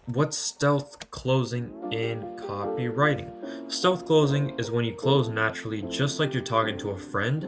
What's stealth closing in copywriting? Stealth closing is when you close naturally, just like you're talking to a friend,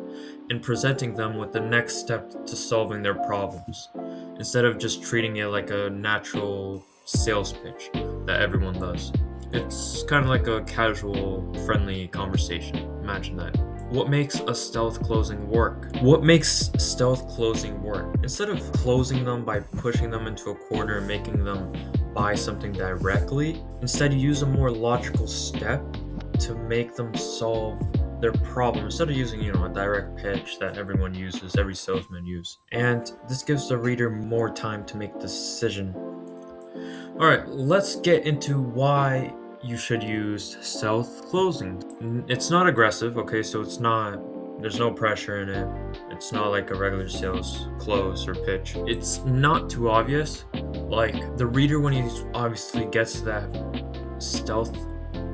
and presenting them with the next step to solving their problems, instead of just treating it like a natural sales pitch that everyone does. It's kind of like a casual, friendly conversation. Imagine that. What makes a stealth closing work? What makes stealth closing work? Instead of closing them by pushing them into a corner and making them buy something directly, instead you use a more logical step to make them solve their problem instead of using, a direct pitch that everyone uses, every salesman uses. And this gives the reader more time to make the decision. All right, let's get into why you should use stealth closing. It's not aggressive, okay? So there's no pressure in it. It's not like a regular sales close or pitch. It's not too obvious. Like the reader, when he obviously gets to that stealth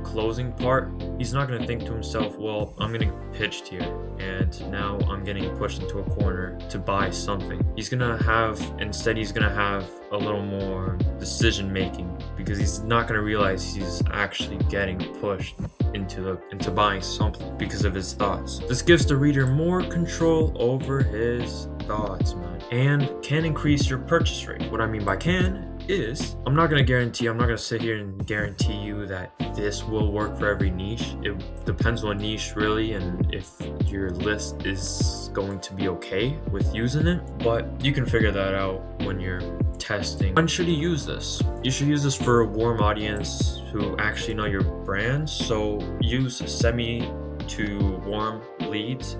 closing part, he's not going to think to himself, well, I'm getting pitched here and now I'm getting pushed into a corner to buy something. He's going to have a little more decision making, because he's not going to realize he's actually getting pushed into buying something because of his thoughts. This gives the reader more control over his thoughts, man, and can increase your purchase rate. What I mean by can is, I'm not going to sit here and guarantee you that this will work for every niche. It depends on niche really, and if your list is going to be okay with using it, but you can figure that out when you're testing. When should you use this? You should use this for a warm audience who actually know your brand. So use semi to warm leads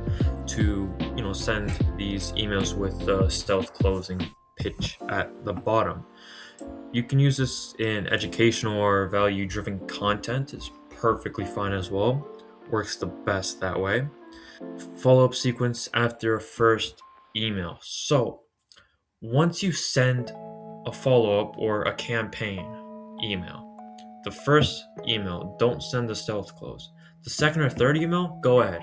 to send these emails with the stealth closing pitch at the bottom. You can use this in educational or value driven content. It's perfectly fine as well. Works the best that way. Follow up sequence after a first email. So once you send a follow up or a campaign email, the first email, don't send the stealth close. The second or third email, go ahead.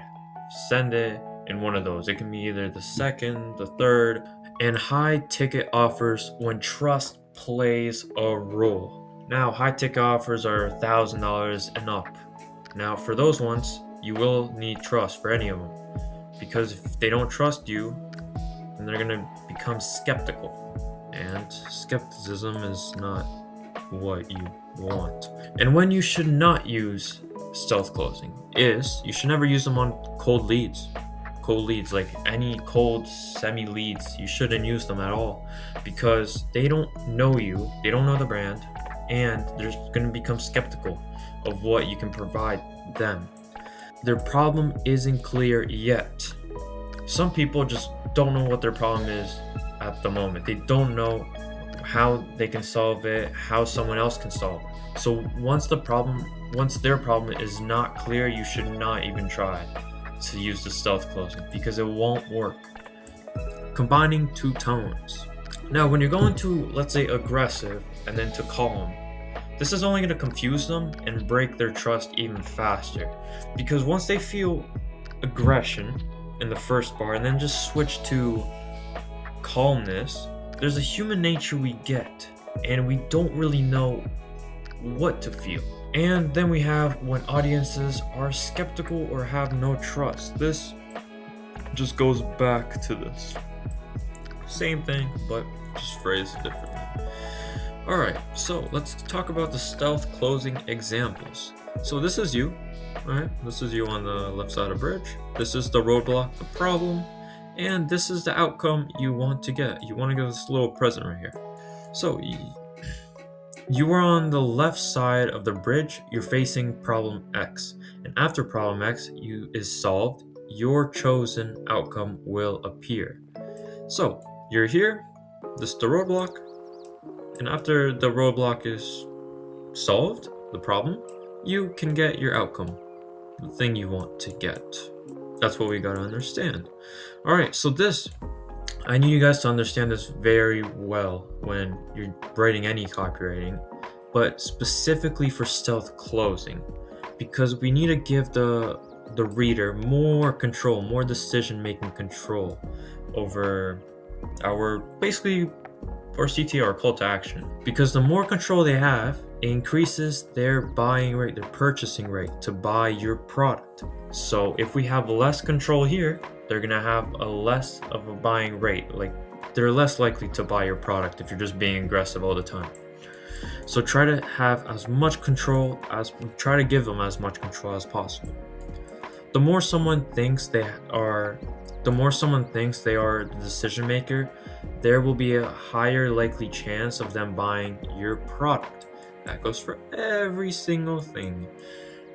Send it in one of those. It can be either the second, the third, and high ticket offers when trust plays a role. Now, high ticket offers are $1,000 and up. Now, for those ones, you will need trust for any of them, because if they don't trust you, then they're going to become skeptical. And skepticism is not what you want. And when you should not use stealth closing is, you should never use them on cold leads. Cold leads, like any cold semi leads, you shouldn't use them at all, because they don't know you, they don't know the brand, and they're going to become skeptical of what you can provide them. Their problem isn't clear yet. Some people just don't know what their problem is at the moment. They don't know how they can solve it, how someone else can solve it. So once their problem is not clear, you should not even try to use the stealth closing, because it won't work. Combining two tones. Now, when you're going to, let's say, aggressive and then to calm, this is only going to confuse them and break their trust even faster, because once they feel aggression in the first bar and then just switch to calmness, there's a human nature we get, and we don't really know what to feel. And then we have when audiences are skeptical or have no trust. This just goes back to this. Same thing, but just phrased differently. Alright, so let's talk about the stealth closing examples. So this is you, right? This is you on the left side of bridge. This is the roadblock, the problem, and this is the outcome you want to get. You want to get this little present right here. So you are on the left side of the bridge, you're facing problem X. And after problem X is solved, your chosen outcome will appear. So you're here, this is the roadblock, and after the roadblock is solved, the problem, you can get your outcome, the thing you want to get. That's what we gotta understand. Alright, so I need you guys to understand this very well when you're writing any copywriting, but specifically for stealth closing, because we need to give the reader more control, more decision-making control over our basically or CTR, call to action. Because the more control they have, it increases their buying rate, their purchasing rate to buy your product. So if we have less control here, they're gonna have a less of a buying rate. Like, they're less likely to buy your product if you're just being aggressive all the time. So try to have as much control try to give them as much control as possible. The more someone thinks they are the decision maker, there will be a higher likely chance of them buying your product. That goes for every single thing.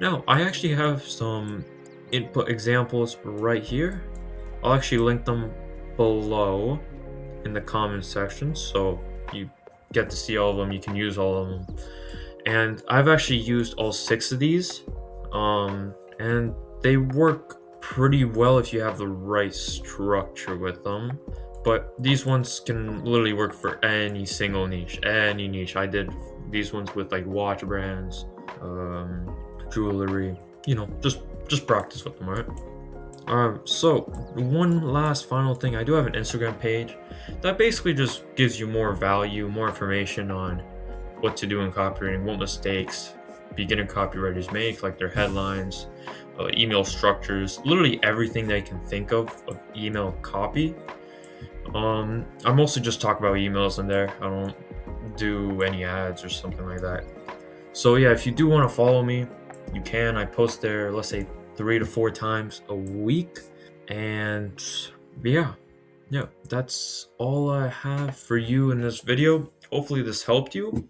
Now, I actually have some input examples right here. I'll actually link them below in the comment section so you get to see all of them. You can use all of them. And I've actually used all 6 of these. And they work pretty well if you have the right structure with them. But these ones can literally work for any single niche, any niche. I did these ones with like watch brands, jewelry, just practice with them, right? So one last final thing, I do have an Instagram page that basically just gives you more value, more information on what to do in copywriting, what mistakes beginner copywriters make, like their headlines, email structures, literally everything they can think of email copy. I mostly just talk about emails in there. I don't do any ads or something like that. So yeah, if you do want to follow me, you can. I post there, let's say 3 to 4 times a week. And yeah, that's all I have for you in this video. Hopefully this helped you.